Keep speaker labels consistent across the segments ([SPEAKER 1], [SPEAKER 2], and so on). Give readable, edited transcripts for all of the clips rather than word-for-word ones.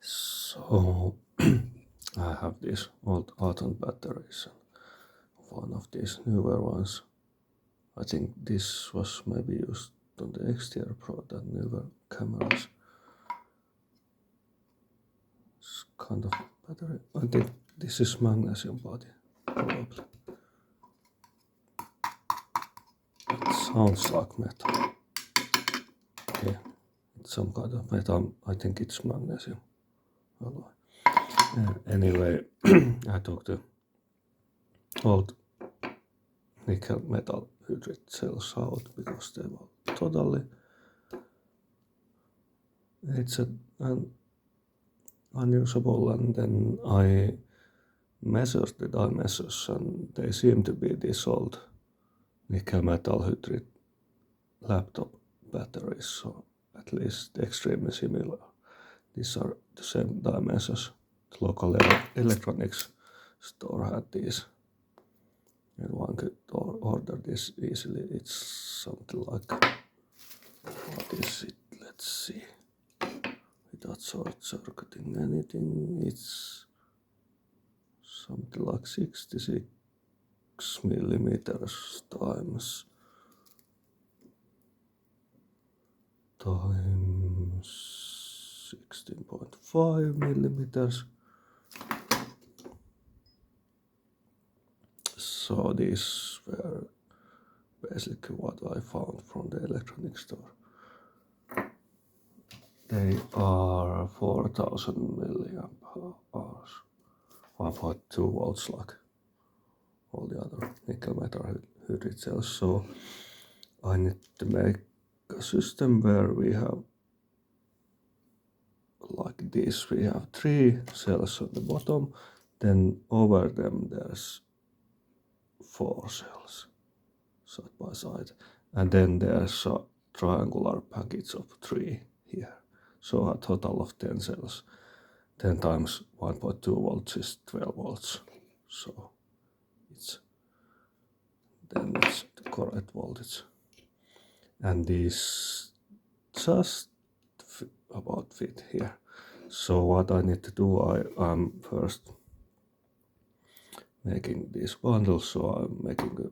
[SPEAKER 1] So I have these old Aaton batteries and one of these newer ones. I think this was maybe used on the XTR Pro, the newer cameras. It's kind of battery. I think this is magnesium body, probably. It sounds like metal. Yeah, it's some kind of metal. I think it's magnesium alloy. Anyway, I took the old nickel metal hydride cells out because they were totally unusable, and then I measured the dimensions and they seem to be these old nickel metal hydride laptop batteries, so at least extremely similar. These are the same dimensions. The local electronics store had these, and one could order this easily. It's something like, what is it? Let's see. Without short circuiting anything, it's something like 66 millimeters times 16.5 millimeters. So these were basically what I found from the electronics store. They are 4000 milliamp hours, 1.2 volts like all the other nickel metal hydride cells. So I need to make a system where we have like this. We have 3 cells on the bottom, then over them there's 4 cells side by side, and then there's a triangular package of 3 here. So a total of 10 cells. 10 times 1.2 volts is 12 volts. So it's the correct voltage. And these just about fit here. So what I need to do, I'm first making these bundles. So I'm making the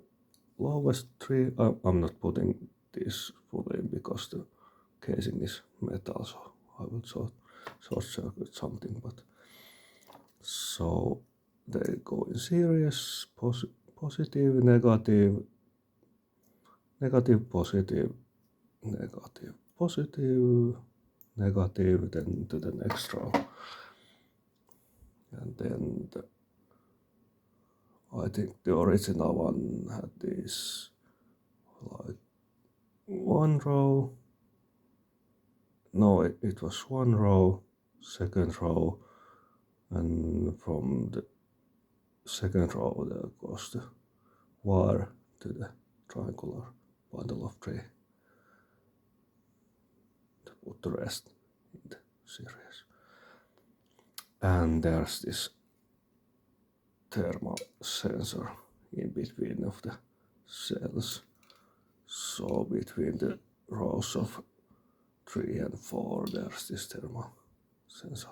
[SPEAKER 1] lowest 3. I'm not putting this fully in because the casing is metal, so I will short circuit something. But so they go in series, positive, negative, negative, positive, negative, positive, negative, then to the next row. And then I think the original one had this like 1 row. No, it was 1 row, 2nd row, and from the 2nd row there goes the wire to the triangular bundle of 3 to put the rest in the series. And there's this thermal sensor in between of the cells. So between the rows of 3 and 4 there's this thermal sensor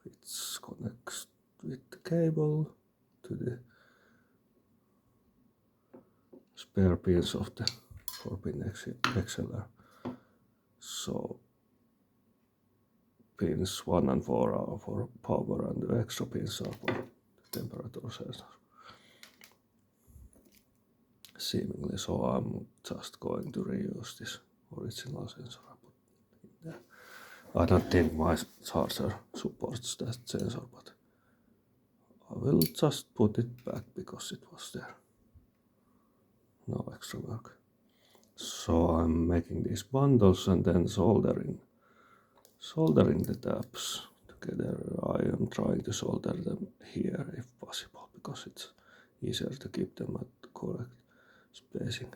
[SPEAKER 1] which connects with the cable to the spare pins of the 4-pin XLR. So pins 1 and 4 are for power and the extra pins are for the temperature sensor. Seemingly, so I'm just going to reuse this original sensor I put in there. I don't think my charger supports that sensor, but I will just put it back because it was there. No extra work. So I'm making these bundles and then soldering the tabs together. I am trying to solder them here if possible because it's easier to keep them at the correct spacing.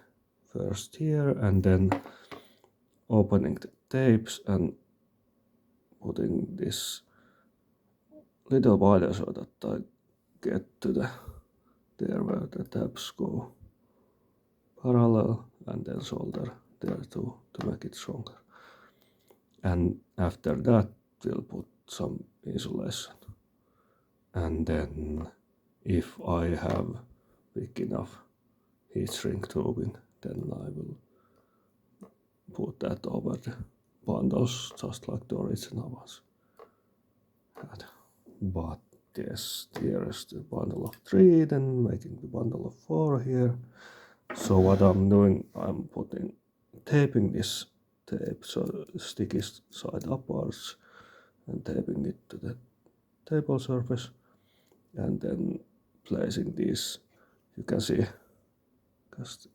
[SPEAKER 1] First here and then opening the tapes and putting this little wider so that I get to there where the tabs go parallel, and then solder there to make it stronger. And after that we'll put some insulation. And then if I have big enough heat shrink tubing, then I will put that over the bundles just like the original ones had. But yes, here is the bundle of 3, then making the bundle of 4 here. So what I'm doing, I'm taping this tape so sticky side upwards and taping it to the table surface, and then placing these, you can see, because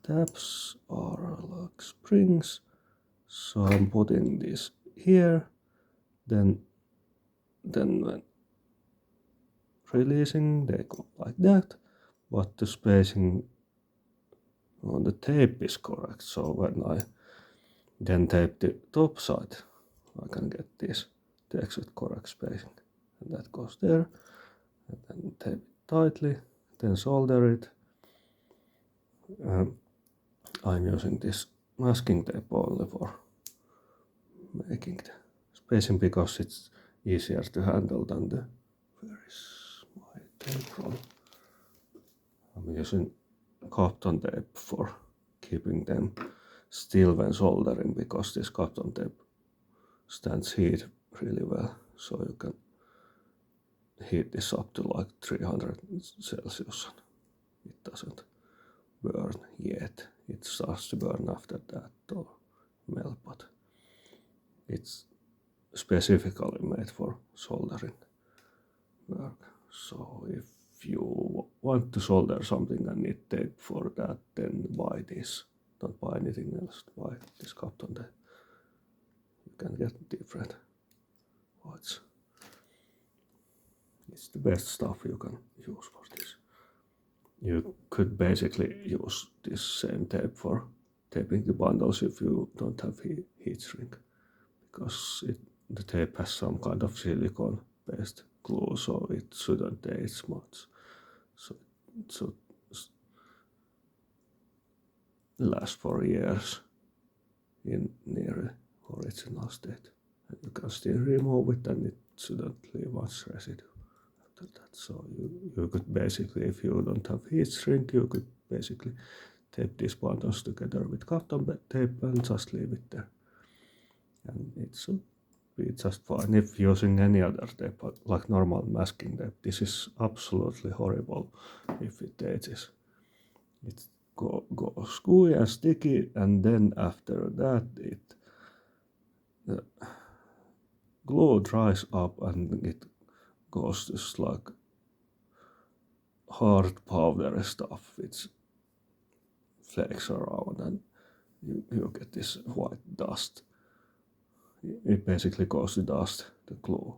[SPEAKER 1] tabs are like springs, so I'm putting this here, then when releasing they go like that, but the spacing on the tape is correct, so when I then tape the top side I can get this text with correct spacing, and that goes there, and then tape it tightly, then solder it. I'm using this masking tape only for making the spacing because it's easier to handle than the, where is my tape roll? I'm using Kapton tape for keeping them still when soldering, because this Kapton tape stands heat really well, so you can heat this up to like 300 Celsius and it doesn't burn yet. It starts to burn after that or melt, but it's specifically made for soldering work. So if you want to solder something and need tape for that, then buy this. Don't buy anything else, buy this Kapton tape. You can get different whites. It's the best stuff you can use for this. You could basically use this same tape for taping the bundles if you don't have heat shrink, because the tape has some kind of silicone based glue, so it shouldn't age much. So it should last for years in near original state. And you can still remove it and it shouldn't leave much residue after that. So you could basically, if you don't have heat shrink, you could basically tape these bundles together with Kapton tape and just leave it there. And it should be just fine. If using any other tape, like normal masking tape, this is absolutely horrible if it ages. It goes gooey and sticky, and then after that the glue dries up and it goes just like hard powdery stuff which flakes around, and you get this white dust. It basically goes to dust, the glue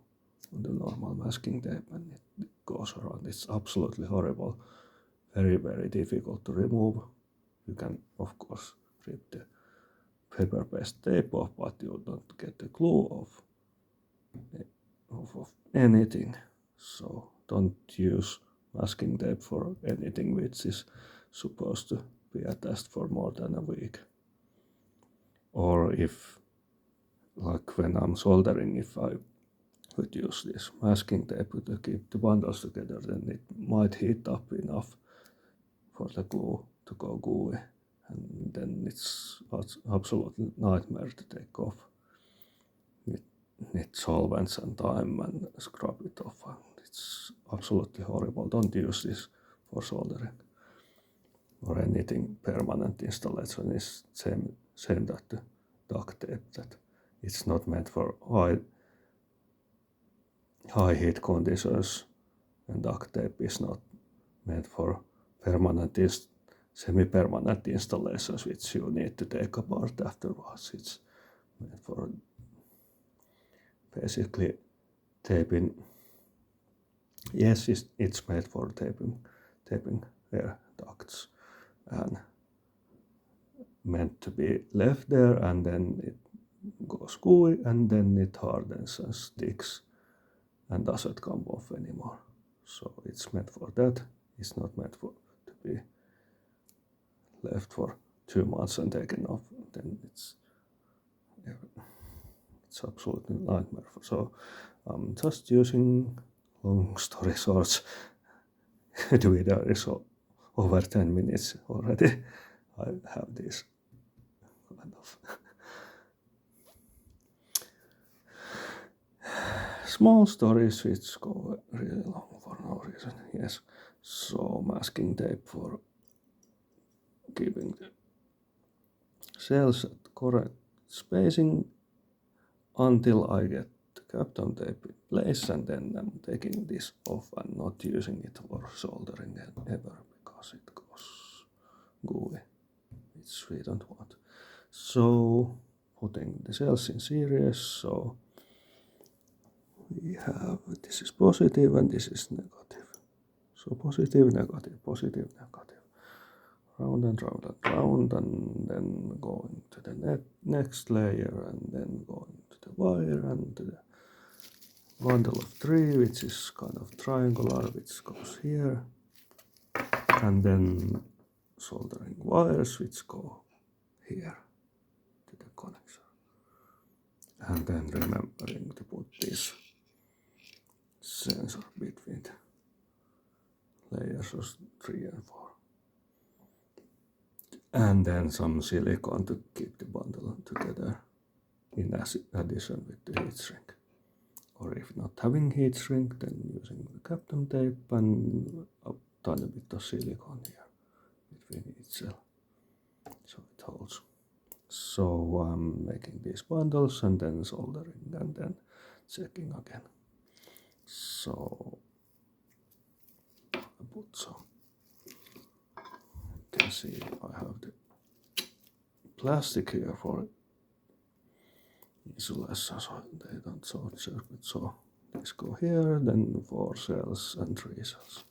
[SPEAKER 1] on the normal masking tape, and it goes around. It's absolutely horrible. Very, very difficult to remove. You can, of course, rip the paper-based tape off, but you don't get the glue off of anything. So don't use masking tape for anything which is supposed to be attached for more than a week. Or if, like when I'm soldering, if I would use this masking tape to keep the bundles together, then it might heat up enough for the glue to go gooey, and then it's absolutely nightmare to take off. It needs solvents and time and scrub it off, and it's absolutely horrible. Don't use this for soldering or anything permanent installation. Is same that the duct tape, that it's not meant for high heat conditions, and duct tape is not meant for permanent semi-permanent installations which you need to take apart afterwards. It's meant for basically taping. Yes, it's made for taping air ducts and meant to be left there, and then it goes gooey, and then it hardens and sticks and doesn't come off anymore. So it's meant for that. It's not meant to be left for 2 months and taken off. Then it's it's absolutely nightmare. So I'm just using long story short. The video is over 10 minutes already. I have this kind of small stories which go really long for no reason. Yes, so masking tape for keeping the cells at correct spacing until I get the Kapton tape in place, and then I'm taking this off and not using it for soldering ever because it goes gooey, which we don't want. So putting the cells in series, so we have this is positive and this is negative. So positive, negative, positive, negative. Round and round and round, and then going to the next layer, and then going to the wire and to the bundle of 3, which is kind of triangular, which goes here, and then soldering wires which go here to the connector, and then remembering to put this sensor between the layers of 3 and 4, and then some silicone to keep the bundle together in addition with the heat shrink. Or if not having heat shrink, then using the Kapton tape and a tiny bit of silicone here between each cell, so it holds. So I'm making these bundles and then soldering and then checking again. So I put some, you can see I have the plastic here for insulation so they don't short circuit. So these go here, then 4 cells and 3 cells.